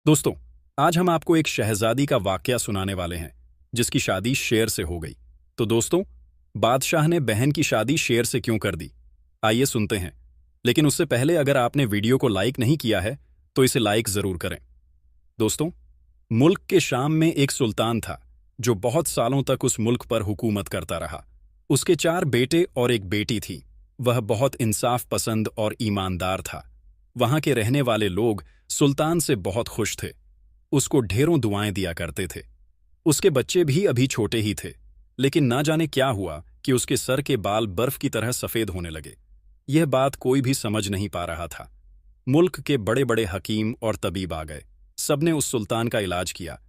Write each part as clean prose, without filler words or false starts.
दोस्तों, आज हम आपको एक शहजादी का वाकया सुनाने वाले हैं जिसकी शादी शेर से हो गई। तो दोस्तों, बादशाह ने बहन की शादी शेर से क्यों कर दी, आइए सुनते हैं। लेकिन उससे पहले अगर आपने वीडियो को लाइक नहीं किया है तो इसे लाइक जरूर करें। दोस्तों, मुल्क के शाम में एक सुल्तान था जो बहुत सालों तक उस मुल्क पर हुकूमत करता रहा। उसके 4 बेटे और एक बेटी थी। वह बहुत इंसाफ पसंद और ईमानदार था। वहां के रहने वाले लोग सुल्तान से बहुत खुश थे। उसको ढेरों दुआएं दिया करते थे। उसके बच्चे भी अभी छोटे ही थे, लेकिन ना जाने क्या हुआ कि उसके सर के बाल बर्फ की तरह सफेद होने लगे। यह बात कोई भी समझ नहीं पा रहा था। मुल्क के बड़े बड़े हकीम और तबीब आ गए। सबने उस सुल्तान का इलाज किया,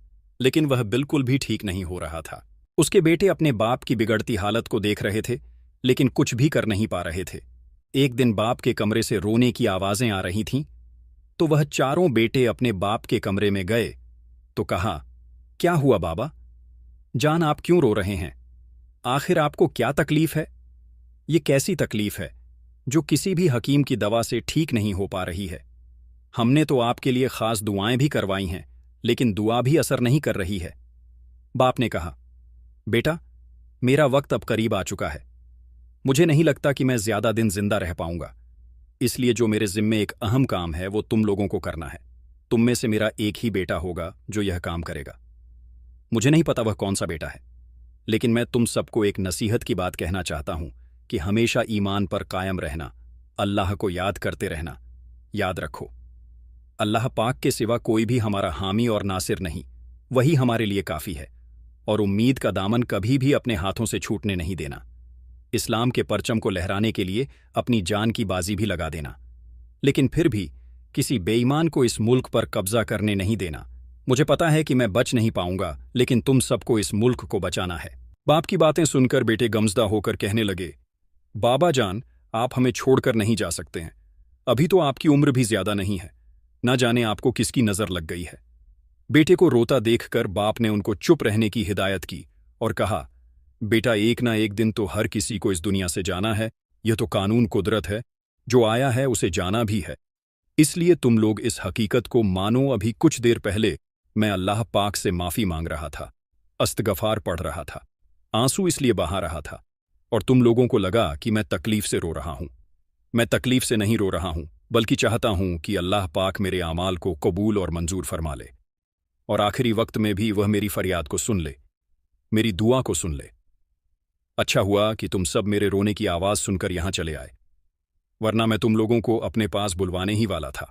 लेकिन वह बिल्कुल भी ठीक नहीं हो रहा था। उसके बेटे अपने बाप की बिगड़ती हालत को देख रहे थे, लेकिन कुछ भी कर नहीं पा रहे थे। एक दिन बाप के कमरे से रोने की आवाजें आ रही थीं, तो वह चारों बेटे अपने बाप के कमरे में गए तो कहा, क्या हुआ बाबा जान, आप क्यों रो रहे हैं? आखिर आपको क्या तकलीफ है? ये कैसी तकलीफ है जो किसी भी हकीम की दवा से ठीक नहीं हो पा रही है? हमने तो आपके लिए खास दुआएं भी करवाई हैं, लेकिन दुआ भी असर नहीं कर रही है। बाप ने कहा, बेटा, मेरा वक्त अब करीब आ चुका है। मुझे नहीं लगता कि मैं ज्यादा दिन जिंदा रह पाऊंगा। इसलिए जो मेरे जिम्मे एक अहम काम है वो तुम लोगों को करना है। तुम में से मेरा एक ही बेटा होगा जो यह काम करेगा। मुझे नहीं पता वह कौन सा बेटा है, लेकिन मैं तुम सबको एक नसीहत की बात कहना चाहता हूं कि हमेशा ईमान पर कायम रहना, अल्लाह को याद करते रहना। याद रखो, अल्लाह पाक के सिवा कोई भी हमारा हामी और नासिर नहीं। वही हमारे लिए काफी है, और उम्मीद का दामन कभी भी अपने हाथों से छूटने नहीं देना। इस्लाम के परचम को लहराने के लिए अपनी जान की बाजी भी लगा देना, लेकिन फिर भी किसी बेईमान को इस मुल्क पर कब्जा करने नहीं देना। मुझे पता है कि मैं बच नहीं पाऊंगा, लेकिन तुम सबको इस मुल्क को बचाना है। बाप की बातें सुनकर बेटे गमजदा होकर कहने लगे, बाबा जान, आप हमें छोड़कर नहीं जा सकते हैं। अभी तो आपकी उम्र भी ज्यादा नहीं है। न जाने आपको किसकी नजर लग गई है। बेटे को रोता देखकर बाप ने उनको चुप रहने की हिदायत की और कहा, बेटा, एक ना एक दिन तो हर किसी को इस दुनिया से जाना है। यह तो कानून कुदरत है। जो आया है उसे जाना भी है। इसलिए तुम लोग इस हकीकत को मानो। अभी कुछ देर पहले मैं अल्लाह पाक से माफी मांग रहा था, अस्तगफार पढ़ रहा था, आंसू इसलिए बहा रहा था, और तुम लोगों को लगा कि मैं तकलीफ से रो रहा हूं। मैं तकलीफ से नहीं रो रहा हूं, बल्कि चाहता हूं कि अल्लाह पाक मेरे आमाल को कबूल और मंजूर फरमा ले, और आखिरी वक्त में भी वह मेरी फरियाद को सुन ले, मेरी दुआ को सुन ले। अच्छा हुआ कि तुम सब मेरे रोने की आवाज सुनकर यहां चले आए, वरना मैं तुम लोगों को अपने पास बुलवाने ही वाला था।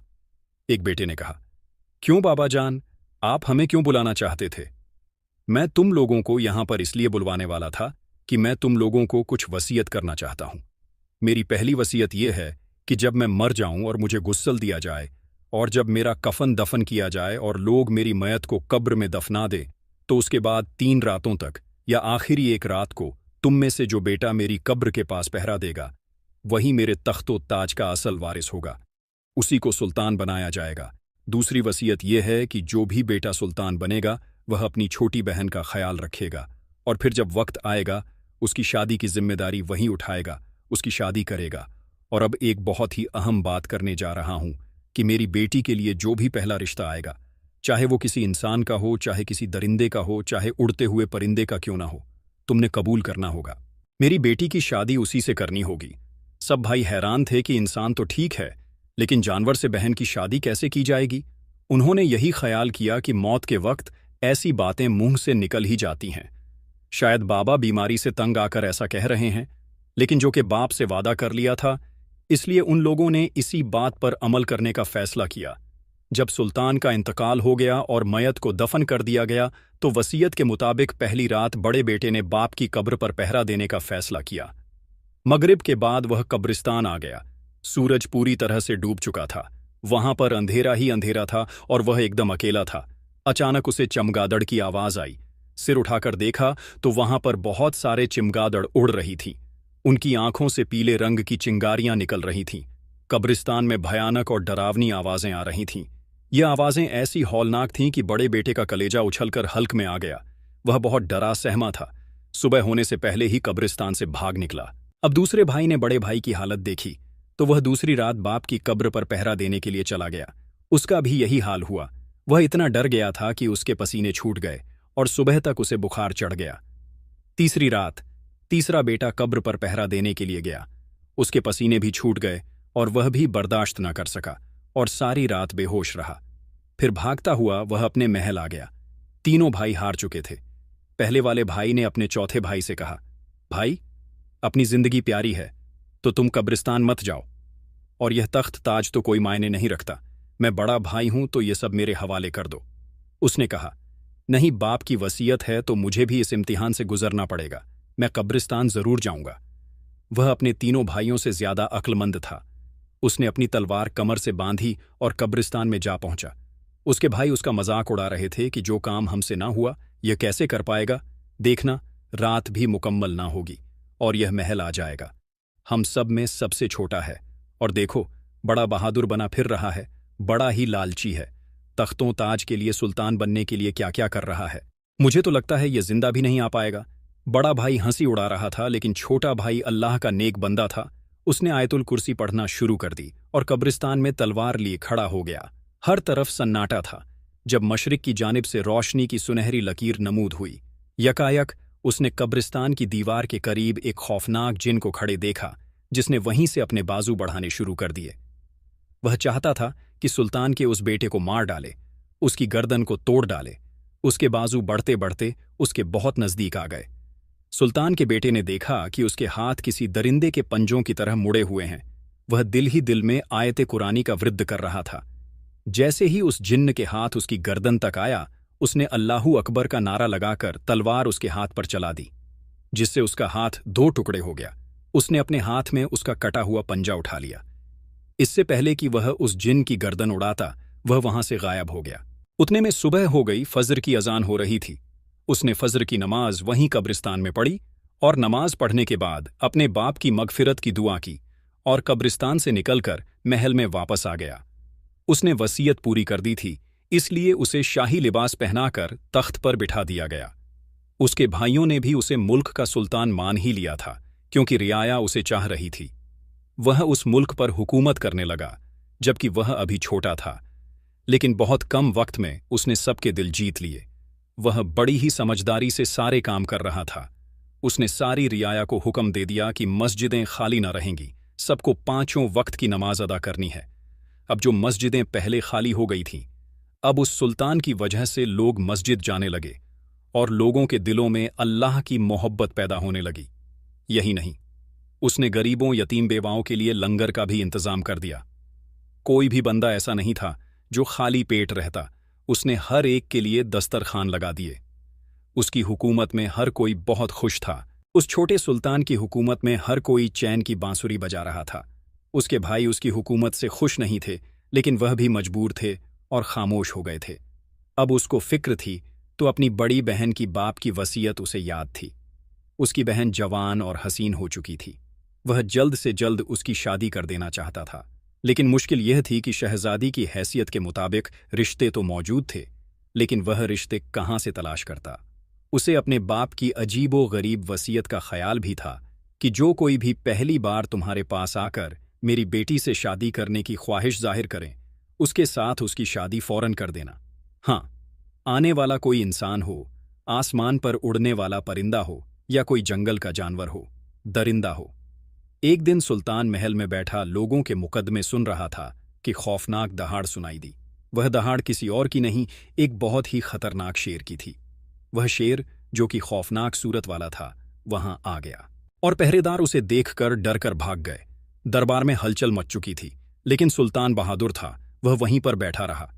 एक बेटे ने कहा, क्यों बाबा जान, आप हमें क्यों बुलाना चाहते थे? मैं तुम लोगों को यहां पर इसलिए बुलवाने वाला था कि मैं तुम लोगों को कुछ वसीयत करना चाहता हूं। मेरी पहली वसीयत यह है कि जब मैं मर जाऊं और मुझे गुस्सल दिया जाए, और जब मेरा कफन दफन किया जाए और लोग मेरी मयत को कब्र में दफना दे, तो उसके बाद 3 रातों तक या आखिरी एक रात को तुम में से जो बेटा मेरी कब्र के पास पहरा देगा, वही मेरे तख्तो ताज का असल वारिस होगा। उसी को सुल्तान बनाया जाएगा। दूसरी वसीयत यह है कि जो भी बेटा सुल्तान बनेगा वह अपनी छोटी बहन का ख्याल रखेगा, और फिर जब वक्त आएगा उसकी शादी की जिम्मेदारी वही उठाएगा, उसकी शादी करेगा। और अब एक बहुत ही अहम बात करने जा रहा हूं कि मेरी बेटी के लिए जो भी पहला रिश्ता आएगा, चाहे वो किसी इंसान का हो, चाहे किसी दरिंदे का हो, चाहे उड़ते हुए परिंदे का क्यों ना हो, तुमने कबूल करना होगा। मेरी बेटी की शादी उसी से करनी होगी। सब भाई हैरान थे कि इंसान तो ठीक है, लेकिन जानवर से बहन की शादी कैसे की जाएगी? उन्होंने यही ख्याल किया कि मौत के वक्त ऐसी बातें मुंह से निकल ही जाती हैं। शायद बाबा बीमारी से तंग आकर ऐसा कह रहे हैं, लेकिन जो कि बाप से वादा कर लिया था, इसलिए उन लोगों ने इसी बात पर अमल करने का फैसला किया। जब सुल्तान का इंतकाल हो गया और मयत को दफन कर दिया गया, तो वसीयत के मुताबिक पहली रात बड़े बेटे ने बाप की कब्र पर पहरा देने का फैसला किया। मगरिब के बाद वह कब्रिस्तान आ गया। सूरज पूरी तरह से डूब चुका था। वहां पर अंधेरा ही अंधेरा था और वह एकदम अकेला था। अचानक उसे चमगादड़ की आवाज आई। सिर उठाकर देखा तो वहां पर बहुत सारे चमगादड़ उड़ रही थीं। उनकी आंखों से पीले रंग की चिंगारियां निकल रही थीं। कब्रिस्तान में भयानक और डरावनी आवाजें आ रही थीं। ये आवाजें ऐसी हौलनाक थीं कि बड़े बेटे का कलेजा उछलकर हल्क में आ गया। वह बहुत डरा सहमा था। सुबह होने से पहले ही कब्रिस्तान से भाग निकला। अब दूसरे भाई ने बड़े भाई की हालत देखी तो वह दूसरी रात बाप की कब्र पर पहरा देने के लिए चला गया। उसका भी यही हाल हुआ। वह इतना डर गया था कि उसके पसीने छूट गए और सुबह तक उसे बुखार चढ़ गया। तीसरी रात तीसरा बेटा कब्र पर पहरा देने के लिए गया। उसके पसीने भी छूट गए और वह भी बर्दाश्त न कर सका और सारी रात बेहोश रहा। फिर भागता हुआ वह अपने महल आ गया। तीनों भाई हार चुके थे। पहले वाले भाई ने अपने चौथे भाई से कहा, भाई, अपनी जिंदगी प्यारी है तो तुम कब्रिस्तान मत जाओ, और यह तख्त ताज तो कोई मायने नहीं रखता, मैं बड़ा भाई हूं तो ये सब मेरे हवाले कर दो। उसने कहा, नहीं, बाप की वसीयत है तो मुझे भी इस इम्तिहान से गुजरना पड़ेगा, मैं कब्रिस्तान जरूर जाऊंगा। वह अपने तीनों भाइयों से ज्यादा अक्लमंद था। उसने अपनी तलवार कमर से बांधी और कब्रिस्तान में जा पहुंचा। उसके भाई उसका मजाक उड़ा रहे थे कि जो काम हमसे ना हुआ यह कैसे कर पाएगा, देखना रात भी मुकम्मल ना होगी और यह महल आ जाएगा। हम सब में सबसे छोटा है और देखो बड़ा बहादुर बना फिर रहा है, बड़ा ही लालची है, तख्तों ताज के लिए सुल्तान बनने के लिए क्या क्या कर रहा है। मुझे तो लगता है यह जिंदा भी नहीं आ पाएगा। बड़ा भाई हंसी उड़ा रहा था, लेकिन छोटा भाई अल्लाह का नेक बंदा था। उसने आयतुल कुर्सी पढ़ना शुरू कर दी और कब्रिस्तान में तलवार लिए खड़ा हो गया। हर तरफ सन्नाटा था। जब मशरिक की जानिब से रोशनी की सुनहरी लकीर नमूद हुई, यकायक उसने कब्रिस्तान की दीवार के करीब एक खौफनाक जिन को खड़े देखा, जिसने वहीं से अपने बाजू बढ़ाने शुरू कर दिए। वह चाहता था कि सुल्तान के उस बेटे को मार डाले, उसकी गर्दन को तोड़ डाले। उसके बाजू बढ़ते बढ़ते उसके बहुत नजदीक आ गए। सुल्तान के बेटे ने देखा कि उसके हाथ किसी दरिंदे के पंजों की तरह मुड़े हुए हैं। वह दिल ही दिल में आयत कुरानी का वृद्ध कर रहा था। जैसे ही उस जिन्न के हाथ उसकी गर्दन तक आया, उसने अल्लाहू अकबर का नारा लगाकर तलवार उसके हाथ पर चला दी, जिससे उसका हाथ दो टुकड़े हो गया। उसने अपने हाथ में उसका कटा हुआ पंजा उठा लिया। इससे पहले कि वह उस जिन्न की गर्दन उड़ाता, वह वहां से गायब हो गया। उतने में सुबह हो गई, फजर की अजान हो रही थी। उसने फजर की नमाज वहीं कब्रिस्तान में पढ़ी और नमाज पढ़ने के बाद अपने बाप की मगफिरत की दुआ की और कब्रिस्तान से निकलकर महल में वापस आ गया। उसने वसीयत पूरी कर दी थी, इसलिए उसे शाही लिबास पहनाकर तख्त पर बिठा दिया गया। उसके भाइयों ने भी उसे मुल्क का सुल्तान मान ही लिया था, क्योंकि रियाया उसे चाह रही थी। वह उस मुल्क पर हुकूमत करने लगा, जबकि वह अभी छोटा था। लेकिन बहुत कम वक्त में उसने सबके दिल जीत लिए। वह बड़ी ही समझदारी से सारे काम कर रहा था। उसने सारी रियाया को हुक्म दे दिया कि मस्जिदें खाली न रहेंगी, सबको पांचों वक्त की नमाज अदा करनी है। अब जो मस्जिदें पहले खाली हो गई थीं, अब उस सुल्तान की वजह से लोग मस्जिद जाने लगे और लोगों के दिलों में अल्लाह की मोहब्बत पैदा होने लगी। यही नहीं, उसने गरीबों यतीम बेवाओं के लिए लंगर का भी इंतजाम कर दिया। कोई भी बंदा ऐसा नहीं था जो खाली पेट रहता। उसने हर एक के लिए दस्तरखान लगा दिए। उसकी हुकूमत में हर कोई बहुत खुश था। उस छोटे सुल्तान की हुकूमत में हर कोई चैन की बांसुरी बजा रहा था। उसके भाई उसकी हुकूमत से खुश नहीं थे, लेकिन वह भी मजबूर थे और खामोश हो गए थे। अब उसको फिक्र थी तो अपनी बड़ी बहन की बाप की वसीयत उसे याद थी। उसकी बहन जवान और हसीन हो चुकी थी। वह जल्द से जल्द उसकी शादी कर देना चाहता था, लेकिन मुश्किल यह थी कि शहजादी की हैसियत के मुताबिक रिश्ते तो मौजूद थे, लेकिन वह रिश्ते कहाँ से तलाश करता। उसे अपने बाप की अजीबो गरीब वसीयत का ख्याल भी था कि जो कोई भी पहली बार तुम्हारे पास आकर मेरी बेटी से शादी करने की ख्वाहिश जाहिर करें, उसके साथ उसकी शादी फौरन कर देना। हाँ, आने वाला कोई इंसान हो, आसमान पर उड़ने वाला परिंदा हो या कोई जंगल का जानवर हो, दरिंदा हो। एक दिन सुल्तान महल में बैठा लोगों के मुकदमे सुन रहा था कि खौफनाक दहाड़ सुनाई दी। वह दहाड़ किसी और की नहीं, एक बहुत ही खतरनाक शेर की थी। वह शेर, जो कि खौफनाक सूरत वाला था, वहां आ गया और पहरेदार उसे देखकर डरकर भाग गए। दरबार में हलचल मच चुकी थी, लेकिन सुल्तान बहादुर था, वह वहीं पर बैठा रहा।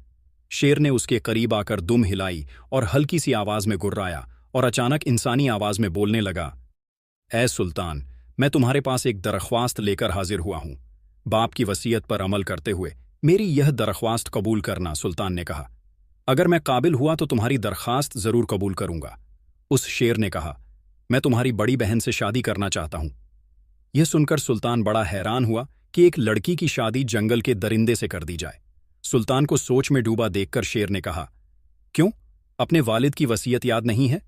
शेर ने उसके करीब आकर दुम हिलाई और हल्की सी आवाज में गुर्राया और अचानक इंसानी आवाज में बोलने लगा, ऐ सुल्तान, मैं तुम्हारे पास एक दरख्वास्त लेकर हाजिर हुआ हूं। बाप की वसीयत पर अमल करते हुए मेरी यह दरख्वास्त कबूल करना। सुल्तान ने कहा, अगर मैं काबिल हुआ तो तुम्हारी दरख्वास्त जरूर कबूल करूंगा। उस शेर ने कहा, मैं तुम्हारी बड़ी बहन से शादी करना चाहता हूं। यह सुनकर सुल्तान बड़ा हैरान हुआ कि एक लड़की की शादी जंगल के दरिंदे से कर दी जाए। सुल्तान को सोच में डूबा देखकर शेर ने कहा, क्यों, अपने वालिद की वसीयत याद नहीं है?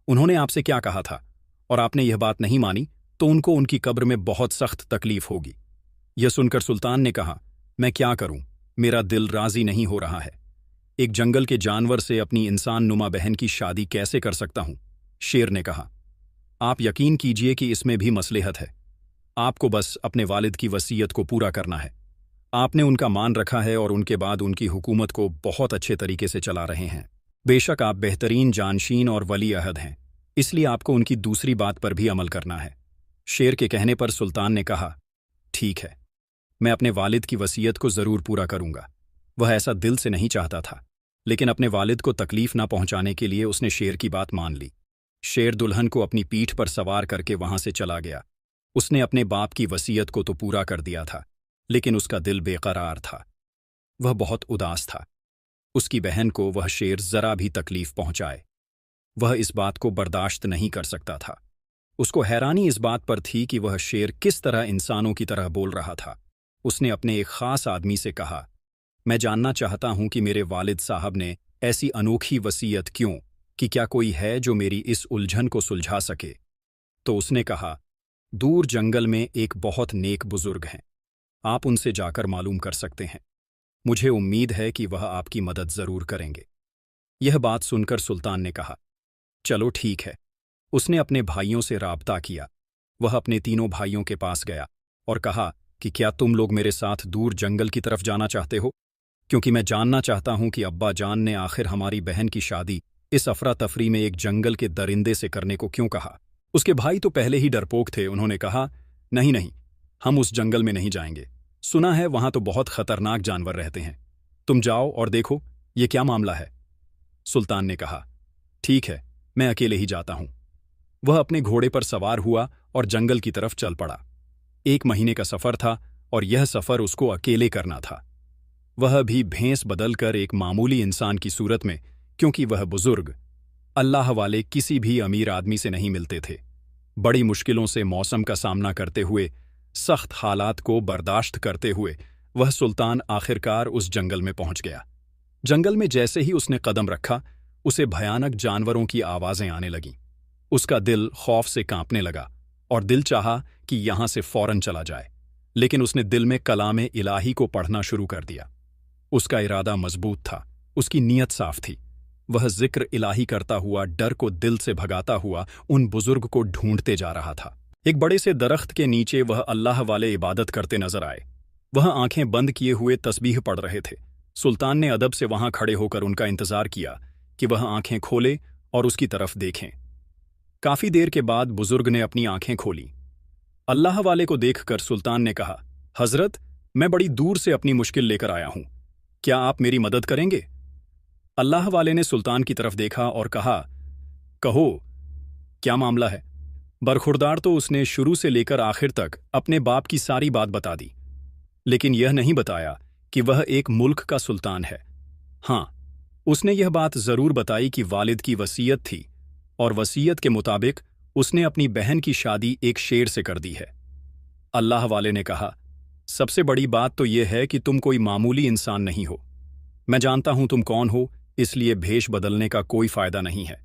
उन्होंने आपसे क्या कहा था और आपने यह बात नहीं मानी तो उनको उनकी कब्र में बहुत सख्त तकलीफ होगी। यह सुनकर सुल्तान ने कहा, मैं क्या करूं, मेरा दिल राजी नहीं हो रहा है। एक जंगल के जानवर से अपनी इंसान नुमा बहन की शादी कैसे कर सकता हूं? शेर ने कहा। आप यकीन कीजिए कि इसमें भी मसलहत है। आपको बस अपने वालिद की वसीयत को पूरा करना है। आपने उनका मान रखा है और उनके बाद उनकी हुकूमत को बहुत अच्छे तरीके से चला रहे हैं। बेशक आप बेहतरीन जानशीन और वली अहद हैं, इसलिए आपको उनकी दूसरी बात पर भी अमल करना है। शेर के कहने पर सुल्तान ने कहा, ठीक है, मैं अपने वालिद की वसीयत को जरूर पूरा करूंगा। वह ऐसा दिल से नहीं चाहता था, लेकिन अपने वालिद को तकलीफ ना पहुंचाने के लिए उसने शेर की बात मान ली। शेर दुल्हन को अपनी पीठ पर सवार करके वहां से चला गया। उसने अपने बाप की वसीयत को तो पूरा कर दिया था, लेकिन उसका दिल बेकरार था। वह बहुत उदास था। उसकी बहन को वह शेर जरा भी तकलीफ पहुंचाए, वह इस बात को बर्दाश्त नहीं कर सकता था। उसको हैरानी इस बात पर थी कि वह शेर किस तरह इंसानों की तरह बोल रहा था। उसने अपने एक खास आदमी से कहा, मैं जानना चाहता हूं कि मेरे वालिद साहब ने ऐसी अनोखी वसीयत क्यों, कि क्या कोई है जो मेरी इस उलझन को सुलझा सके। तो उसने कहा, दूर जंगल में एक बहुत नेक बुजुर्ग हैं, आप उनसे जाकर मालूम कर सकते हैं। मुझे उम्मीद है कि वह आपकी मदद जरूर करेंगे। यह बात सुनकर सुल्तान ने कहा, चलो ठीक है। उसने अपने भाइयों से राब्ता किया। वह अपने तीनों भाइयों के पास गया और कहा कि क्या तुम लोग मेरे साथ दूर जंगल की तरफ जाना चाहते हो, क्योंकि मैं जानना चाहता हूं कि अब्बा जान ने आखिर हमारी बहन की शादी इस अफरा तफरी में एक जंगल के दरिंदे से करने को क्यों कहा। उसके भाई तो पहले ही डरपोक थे। उन्होंने कहा, नहीं नहीं, हम उस जंगल में नहीं जाएंगे। सुना है वहां तो बहुत खतरनाक जानवर रहते हैं। तुम जाओ और देखो ये क्या मामला है। सुल्तान ने कहा, ठीक है, मैं अकेले ही जाता हूं। वह अपने घोड़े पर सवार हुआ और जंगल की तरफ चल पड़ा। 1 महीने का सफर था और यह सफर उसको अकेले करना था। वह भी भेंस बदलकर एक मामूली इंसान की सूरत में, क्योंकि वह बुजुर्ग अल्लाह वाले किसी भी अमीर आदमी से नहीं मिलते थे। बड़ी मुश्किलों से मौसम का सामना करते हुए, सख्त हालात को बर्दाश्त करते हुए वह सुल्तान आखिरकार उस जंगल में पहुंच गया। जंगल में जैसे ही उसने कदम रखा, उसे भयानक जानवरों की आवाजें आने लगीं। उसका दिल खौफ से कांपने लगा और दिल चाहा कि यहां से फौरन चला जाए, लेकिन उसने दिल में कलामे इलाही को पढ़ना शुरू कर दिया। उसका इरादा मजबूत था, उसकी नीयत साफ थी। वह जिक्र इलाही करता हुआ, डर को दिल से भगाता हुआ उन बुजुर्ग को ढूंढते जा रहा था। एक बड़े से दरख्त के नीचे वह अल्लाह वाले इबादत करते नजर आए। वह आंखें बंद किए हुए तस्बीह पढ़ रहे थे। सुल्तान ने अदब से वहां खड़े होकर उनका इंतजार किया कि वह आंखें खोले और उसकी तरफ देखें। काफी देर के बाद बुजुर्ग ने अपनी आंखें खोली। अल्लाह वाले को देखकर सुल्तान ने कहा, हजरत, मैं बड़ी दूर से अपनी मुश्किल लेकर आया हूं, क्या आप मेरी मदद करेंगे? अल्लाह वाले ने सुल्तान की तरफ देखा और कहा, कहो, क्या मामला है? बरखुरदार तो उसने शुरू से लेकर आखिर तक अपने बाप की सारी बात बता दी, लेकिन यह नहीं बताया कि वह एक मुल्क का सुल्तान है। हां, उसने यह बात जरूर बताई कि वालिद की वसीयत थी और वसीयत के मुताबिक उसने अपनी बहन की शादी एक शेर से कर दी है। अल्लाह वाले ने कहा, सबसे बड़ी बात तो यह है कि तुम कोई मामूली इंसान नहीं हो। मैं जानता हूं तुम कौन हो, इसलिए भेष बदलने का कोई फायदा नहीं है।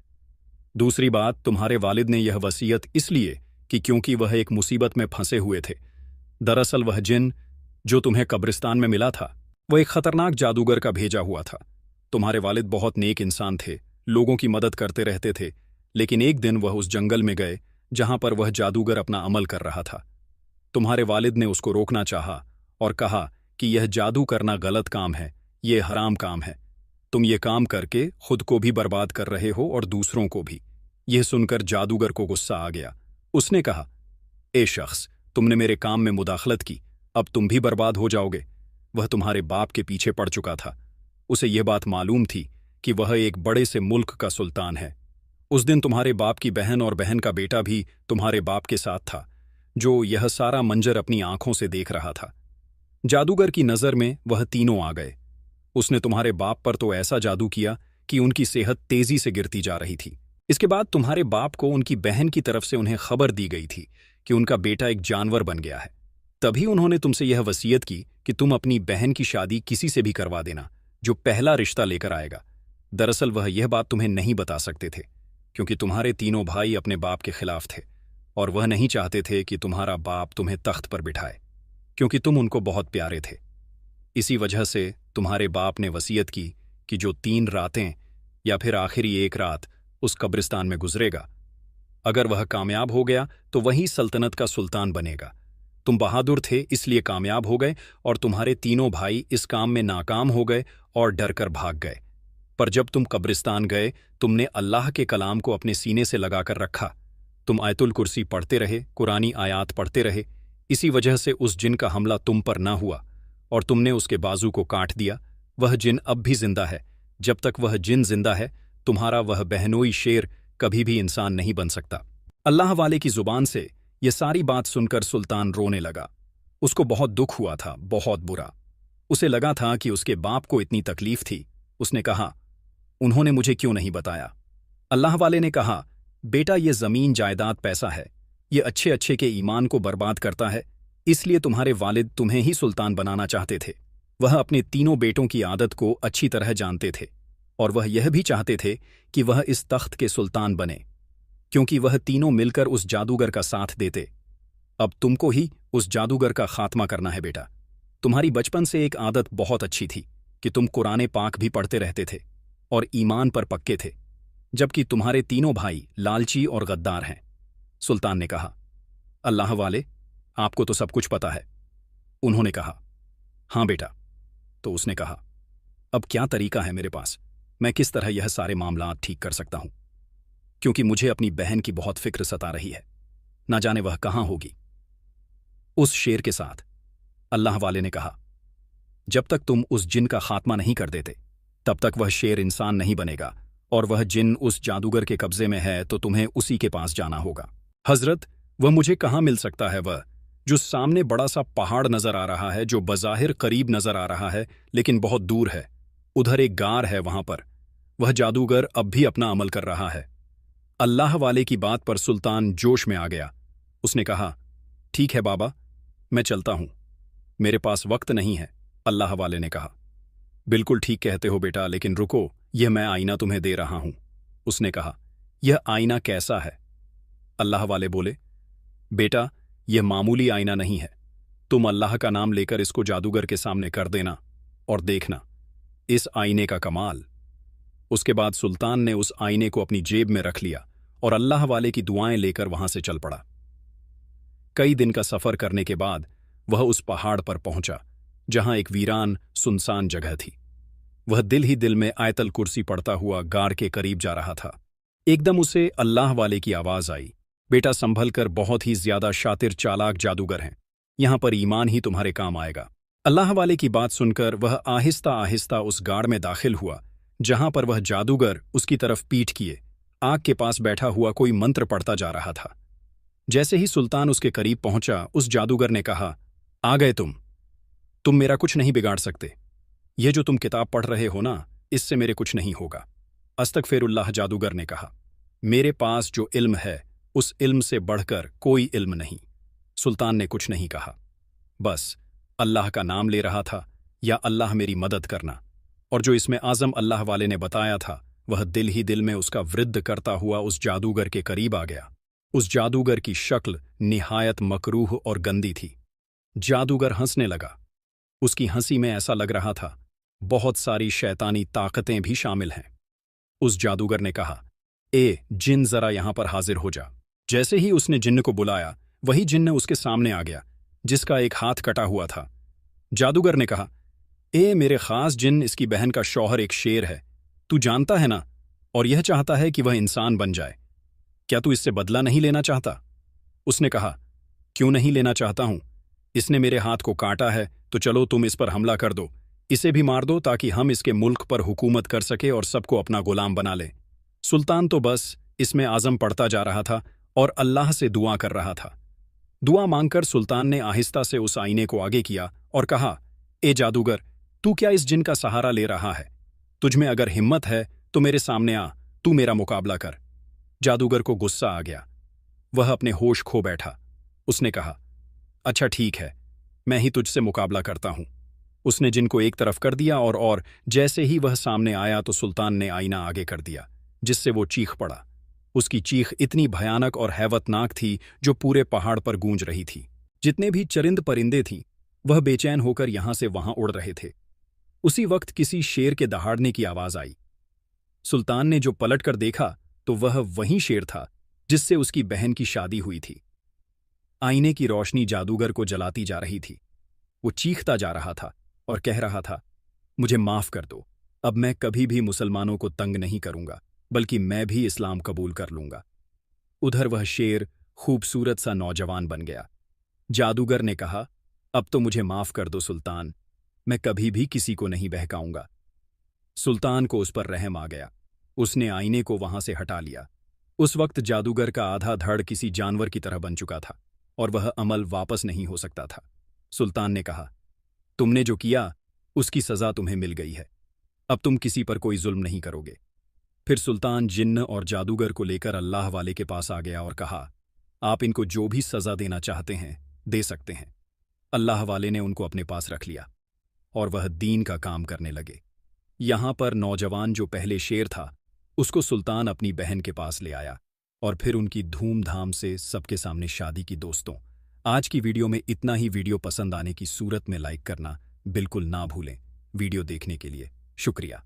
दूसरी बात, तुम्हारे वालिद ने यह वसीयत इसलिए कि क्योंकि वह एक मुसीबत में फंसे हुए थे। दरअसल वह जिन जो तुम्हें कब्रिस्तान में मिला था, वह एक खतरनाक जादूगर का भेजा हुआ था। तुम्हारे वालिद बहुत नेक इंसान थे, लोगों की मदद करते रहते थे, लेकिन एक दिन वह उस जंगल में गए जहां पर वह जादूगर अपना अमल कर रहा था। तुम्हारे वालिद ने उसको रोकना चाहा और कहा कि यह जादू करना गलत काम है, यह हराम काम है। तुम ये काम करके खुद को भी बर्बाद कर रहे हो और दूसरों को भी। यह सुनकर जादूगर को गुस्सा आ गया। उसने कहा, ए शख्स, तुमने मेरे काम में मुदाखलत की, अब तुम भी बर्बाद हो जाओगे। वह तुम्हारे बाप के पीछे पड़ चुका था। उसे यह बात मालूम थी कि वह एक बड़े से मुल्क का सुल्तान है। उस दिन तुम्हारे बाप की बहन और बहन का बेटा भी तुम्हारे बाप के साथ था, जो यह सारा मंजर अपनी आंखों से देख रहा था। जादूगर की नजर में वह तीनों आ गए। उसने तुम्हारे बाप पर तो ऐसा जादू किया कि उनकी सेहत तेजी से गिरती जा रही थी। इसके बाद तुम्हारे बाप को उनकी बहन की तरफ से उन्हें खबर दी गई थी कि उनका बेटा एक जानवर बन गया है। तभी उन्होंने तुमसे यह वसीयत की कि तुम अपनी बहन की शादी किसी से भी करवा देना जो पहला रिश्ता लेकर आएगा। दरअसल वह यह बात तुम्हें नहीं बता सकते थे, क्योंकि तुम्हारे तीनों भाई अपने बाप के खिलाफ थे और वह नहीं चाहते थे कि तुम्हारा बाप तुम्हें तख्त पर बिठाए, क्योंकि तुम उनको बहुत प्यारे थे। इसी वजह से तुम्हारे बाप ने वसीयत की कि जो 3 रातें या फिर आखिरी एक रात उस कब्रिस्तान में गुजरेगा, अगर वह कामयाब हो गया तो वही सल्तनत का सुल्तान बनेगा। तुम बहादुर थे इसलिए कामयाब हो गए, और तुम्हारे तीनों भाई इस काम में नाकाम हो गए और डरकर भाग गए। पर जब तुम कब्रिस्तान गए, तुमने अल्लाह के कलाम को अपने सीने से लगाकर रखा। तुम आयतुल कुर्सी पढ़ते रहे, कुरानी आयात पढ़ते रहे। इसी वजह से उस जिन का हमला तुम पर ना हुआ और तुमने उसके बाजू को काट दिया। वह जिन अब भी जिंदा है। जब तक वह जिन जिंदा है, तुम्हारा वह बहनोई शेर कभी भी इंसान नहीं बन सकता। अल्लाह वाले की जुबान से ये सारी बात सुनकर सुल्तान रोने लगा। उसको बहुत दुख हुआ था, बहुत बुरा। उसे लगा था कि उसके बाप को इतनी तकलीफ थी। उसने कहा, उन्होंने मुझे क्यों नहीं बताया? अल्लाह वाले ने कहा, बेटा, ये जमीन जायदाद पैसा है, ये अच्छे अच्छे के ईमान को बर्बाद करता है, इसलिए तुम्हारे वालिद तुम्हें ही सुल्तान बनाना चाहते थे। वह अपने तीनों बेटों की आदत को अच्छी तरह जानते थे और वह यह भी चाहते थे कि वह इस तख्त के सुल्तान बने, क्योंकि वह तीनों मिलकर उस जादूगर का साथ देते। अब तुमको ही उस जादूगर का खात्मा करना है बेटा। तुम्हारी बचपन से एक आदत बहुत अच्छी थी कि तुम कुरान पाक भी पढ़ते रहते थे और ईमान पर पक्के थे, जबकि तुम्हारे तीनों भाई लालची और गद्दार हैं। सुल्तान ने कहा, अल्लाह वाले, आपको तो सब कुछ पता है। उन्होंने कहा, हाँ बेटा। तो उसने कहा, अब क्या तरीका है मेरे पास? मैं किस तरह यह सारे मामला ठीक कर सकता हूं? क्योंकि मुझे अपनी बहन की बहुत फिक्र सता रही है, ना जाने वह कहां होगी। उस शेर के साथ अल्लाह वाले ने कहा, जब तक तुम उस जिन का खात्मा नहीं कर देते, तब तक वह शेर इंसान नहीं बनेगा, और वह जिन उस जादूगर के कब्जे में है तो तुम्हें उसी के पास जाना होगा। हजरत, वह मुझे कहाँ मिल सकता है? वह जो सामने बड़ा सा पहाड़ नजर आ रहा है, जो बज़ाहिर करीब नजर आ रहा है लेकिन बहुत दूर है। उधर एक गार है, वहां पर वह जादूगर अब भी अपना अमल कर रहा है। अल्लाह वाले की बात पर सुल्तान जोश में आ गया। उसने कहा, ठीक है बाबा, मैं चलता हूं, मेरे पास वक्त नहीं है। अल्लाह वाले ने कहा, बिल्कुल ठीक कहते हो बेटा, लेकिन रुको, यह मैं आईना तुम्हें दे रहा हूं। उसने कहा, यह आईना कैसा है? अल्लाह वाले बोले, बेटा, यह मामूली आईना नहीं है। तुम अल्लाह का नाम लेकर इसको जादूगर के सामने कर देना और देखना इस आईने का कमाल। उसके बाद सुल्तान ने उस आईने को अपनी जेब में रख लिया और अल्लाह वाले की दुआएं लेकर वहां से चल पड़ा। कई दिन का सफर करने के बाद वह उस पहाड़ पर पहुंचा जहां एक वीरान सुनसान जगह थी। वह दिल ही दिल में आयतल कुर्सी पढ़ता हुआ गार के करीब जा रहा था। एकदम उसे अल्लाह वाले की आवाज आई, बेटा संभल कर, बहुत ही ज्यादा शातिर चालाक जादूगर हैं, यहां पर ईमान ही तुम्हारे काम आएगा। अल्लाह वाले की बात सुनकर वह आहिस्ता आहिस्ता उस गाड़ में दाखिल हुआ जहां पर वह जादूगर उसकी तरफ पीठ किए आग के पास बैठा हुआ कोई मंत्र पढ़ता जा रहा था। जैसे ही सुल्तान उसके करीब पहुंचा, उस जादूगर ने कहा, आ गए तुम मेरा कुछ नहीं बिगाड़ सकते। यह जो तुम किताब पढ़ रहे हो ना, इससे मेरे कुछ नहीं होगा। अस्तगफिरुल्लाह, जादूगर ने कहा, मेरे पास जो इल्म है उस इल्म से बढ़कर कोई इल्म नहीं। सुल्तान ने कुछ नहीं कहा, बस अल्लाह का नाम ले रहा था, या अल्लाह मेरी मदद करना। और जो इसमें आज़म अल्लाह वाले ने बताया था, वह दिल ही दिल में उसका वृद्ध करता हुआ उस जादूगर के करीब आ गया। उस जादूगर की शक्ल निहायत मकरूह और गंदी थी। जादूगर हंसने लगा। उसकी हंसी में ऐसा लग रहा था बहुत सारी शैतानी ताकतें भी शामिल हैं। उस जादूगर ने कहा, ए जिन, जरा यहां पर हाजिर हो जा। जैसे ही उसने जिन्न को बुलाया, वही जिन्न उसके सामने आ गया जिसका एक हाथ कटा हुआ था। जादूगर ने कहा, ए मेरे खास जिन्न, इसकी बहन का शौहर एक शेर है, तू जानता है ना, और यह चाहता है कि वह इंसान बन जाए। क्या तू इससे बदला नहीं लेना चाहता? उसने कहा, क्यों नहीं लेना चाहता हूं, इसने मेरे हाथ को काटा है, तो चलो तुम इस पर हमला कर दो, इसे भी मार दो ताकि हम इसके मुल्क पर हुकूमत कर सके और सबको अपना गुलाम बना ले। सुल्तान तो बस इसमें आज़म पढ़ता जा रहा था और अल्लाह से दुआ कर रहा था। दुआ मांगकर सुल्तान ने आहिस्ता से उस आईने को आगे किया और कहा, ए जादूगर, तू क्या इस जिन का सहारा ले रहा है? तुझमें अगर हिम्मत है तो मेरे सामने आ, तू मेरा मुकाबला कर। जादूगर को गुस्सा आ गया, वह अपने होश खो बैठा। उसने कहा, अच्छा ठीक है, मैं ही तुझसे मुकाबला करता हूं। उसने जिन को एक तरफ कर दिया और जैसे ही वह सामने आया तो सुल्तान ने आईना आगे कर दिया, जिससे वो चीख पड़ा। उसकी चीख इतनी भयानक और हैवतनाक थी जो पूरे पहाड़ पर गूंज रही थी। जितने भी चरिंद परिंदे थीं, वह बेचैन होकर यहां से वहां उड़ रहे थे। उसी वक्त किसी शेर के दहाड़ने की आवाज आई। सुल्तान ने जो पलटकर देखा तो वह वही शेर था जिससे उसकी बहन की शादी हुई थी। आईने की रोशनी जादूगर को जलाती जा रही थी। वो चीखता जा रहा था और कह रहा था, मुझे माफ कर दो, अब मैं कभी भी मुसलमानों को तंग नहीं करूंगा, बल्कि मैं भी इस्लाम कबूल कर लूंगा। उधर वह शेर खूबसूरत सा नौजवान बन गया। जादूगर ने कहा, अब तो मुझे माफ कर दो सुल्तान, मैं कभी भी किसी को नहीं बहकाऊंगा। सुल्तान को उस पर रहम आ गया। उसने आईने को वहां से हटा लिया। उस वक्त जादूगर का आधा धड़ किसी जानवर की तरह बन चुका था और वह अमल वापस नहीं हो सकता था। सुल्तान ने कहा, तुमने जो किया उसकी सजा तुम्हें मिल गई है, अब तुम किसी पर कोई जुल्म नहीं करोगे। फिर सुल्तान जिन्न और जादूगर को लेकर अल्लाह वाले के पास आ गया और कहा, आप इनको जो भी सजा देना चाहते हैं दे सकते हैं। अल्लाह वाले ने उनको अपने पास रख लिया और वह दीन का काम करने लगे। यहां पर नौजवान जो पहले शेर था उसको सुल्तान अपनी बहन के पास ले आया और फिर उनकी धूमधाम से सबके सामने शादी की। दोस्तों, आज की वीडियो में इतना ही। वीडियो पसंद आने की सूरत में लाइक करना बिल्कुल ना भूलें। वीडियो देखने के लिए शुक्रिया।